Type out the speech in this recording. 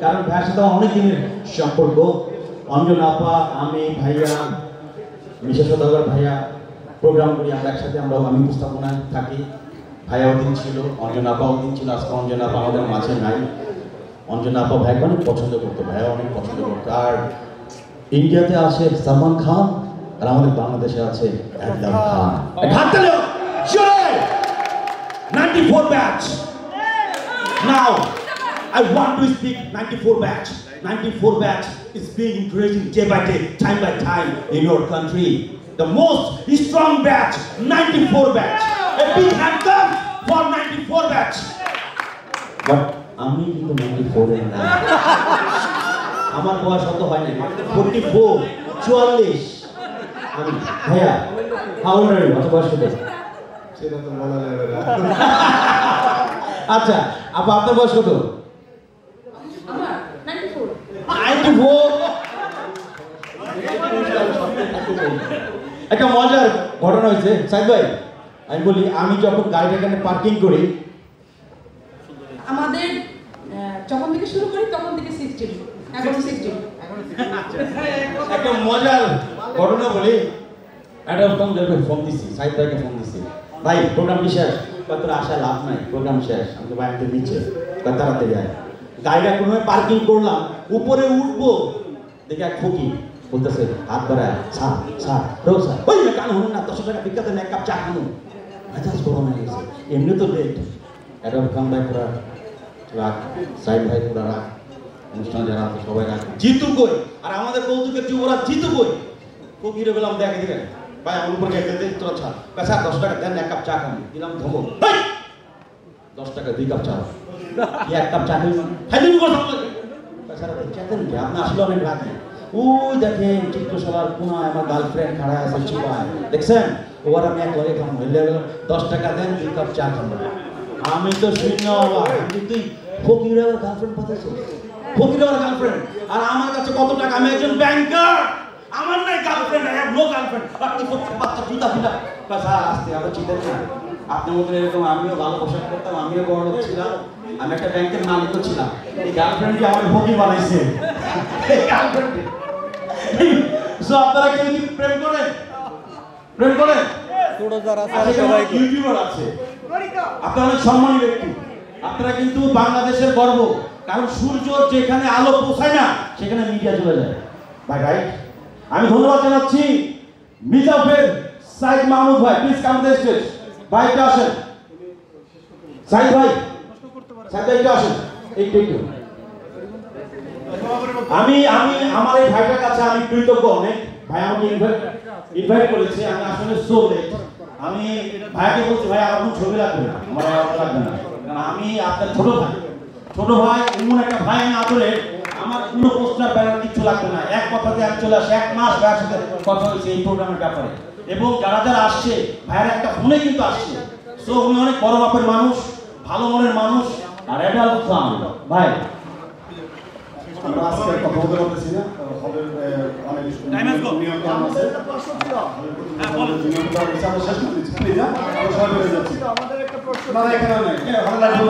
কারণ ভাইয়ের সাথে অনেক দিনের সম্পর্ক। অঞ্জনা আপা, আমি, ভাইয়া, মিশা সদাগর ভাইয়া প্রোগ্রাম করি আমরা একসাথে, আমি উপস্থাপনায় থাকি। ভাইয়াও দিন ছিল, অঞ্জনা আপাও দিন ছিল। আজকে অঞ্জনা আপা আমাদের মাঝে নাই। অঞ্জনা আপা ভাইকে অনেক পছন্দ করতো, ভাইয়া অনেক পছন্দ করতো। আর ইন্ডিয়াতে আছে সালমান খান, আর আমাদের বাংলাদেশে আছে একদম খান। 94 batch. Now, I want to speak 94 batch. 94 batch is being increasing day by day, time by time in your country. The most strong batch, 94 batch. A big hand come for 94 batch. But আমি কিন্তু 94 এর না। আমার বয়স অত হয় না, 44, 44। আমি ভাইয়া, how old are you? কত বয়স কত? সেটা তো বলা যাবে না। আচ্ছা, আপা আপনার বয়স কত? আমার 94। 94। একটা মজার ঘটনা হয়েছে সাইদ ভাই, আমি বলি, আমি যখন গাড়িটা এখানে পার্কিং করি, আমাদের যখন থেকে শুরু করি তখন থেকে 60, এখন 60। একটা মজার ঘটনা বলি। একটা ফোন দিছি, সাইদ ভাইকে ফোন দিছি, ভাই প্রোগ্রাম কি শেষ? তোর আশা লাভ নাই, প্রোগ্রাম শেষ। আমি তো ভাই আমাকে নিচে তাড়াতাড়ি যায়। গাড়িটা কোনোভাবে পার্কিং করলাম, উপরে উঠবো দেখে এক ফকির বলতেছে হাত বাড়ায়, স্যার স্যার রো স্যার, ওই না কান হন না, 10 টাকা বিকাতে না, এক কাপ চা খানো। মেজাজ গরম হয়ে গেছে, এমনি তো লেট। অ্যাডাম খান ভাই পুরা রাগ, সাইদ ভাই পুরা রাগ, অনুষ্ঠান যারা আছে সবাই রাগ। জিতু কই? আর আমাদের কৌতুকের যুবরাজ জিতু কই? ফকিরে বললাম দেখে দেখে ভাই আমার উপর খেতে তোরা ছাড়, স্যার 10 টাকা দেন, এক কাপ চা খান। দিলাম ধমক, 10 টাকা 2 কাপ চা, এক কাপ চা খাই আপনি আসলে অনেক রাখি। ওই দেখেন চিত্রশালার কোনায় আমার গার্লফ্রেন্ড খাড়া আছে চিপায়, দেখছেন? ওর আমি এক লগে খাবো, হইলে গেল 10 টাকা দেন, 2 কাপ চা খাবো। আমি তো শূন্য অবাক, তুই ফকির আমার গার্লফ্রেন্ড পাঠাচ্ছ, ফকির আমার গার্লফ্রেন্ড, আর আমার কাছে কত টাকা? আমি একজন ব্যাংকার, আমার নাই girlfriend, I have no girlfriend. আপনি বাচ্চা জুতা ফিলা স্যার আসতে আমার চিন্তা না। আপনার মতো এরকম আমিও ভালো পোশাক করতাম, আমিও বড় লোক ছিলাম, আমি একটা ব্যাংকের মালিকও ছিলাম। এই গার্লফ্রেন্ডকে আমার ফকির বানাইছে। আপনারা কেউ কি প্রেম করেন? প্রেম করেন? ইউটিউবার আছে, আপনারা অনেক সম্মানী ব্যক্তি, আপনারা কিন্তু বাংলাদেশের গর্ব। কারণ সূর্য যেখানে আলো পৌঁছায় না সেখানে মিডিয়া চলে যায়। ভাই রাইট, আমি ধন্যবাদ জানাচ্ছি মিজাফের সাইদ মাহমুদ ভাই, প্লিজ কাম দ্য স্টেজ। ভাই একটু আসেন, সাইদ ভাই, সাইদ ভাই একটু আসেন, একটু একটু। আমি আমার এই ভাইটার কাছে আমি কৃতজ্ঞ অনেক। ভাই আমাকে ইনভাইট করেছে, আমি আসলে সো লেট। আমি ভাইকে বলছি ভাই আমার কোনো ছবি লাগবে না, আমার লাগবে না, কারণ আমি আপনার ছোট ভাই এমন একটা ভাই আমি আদরের, আমার কোনো পোস্টার ব্যানার কিছু লাগবে না। এক কথাতে আমি চলে আসি, 1 মাস ভাইয়ের সাথে কথা হয়েছে এই প্রোগ্রামের ব্যাপারে, এবং যারা যারা আসছে ভাইয়ের একটা ফোনে কিন্তু আসছে। সো উনি অনেক বড় মাপের মানুষ, ভালো মনের মানুষ। আর এডাল খান ভাই, আমরা আজকে কথা বলতে পারতেছি না, হবে অনেক নিয়ন্ত্রণ আছে। আমরা শেষ করে দিচ্ছি, প্লিজ। আমরা সবাই বেরিয়ে যাচ্ছি। আমাদের একটা প্রশ্ন, না এখানে নাই, ভালো লাগবে।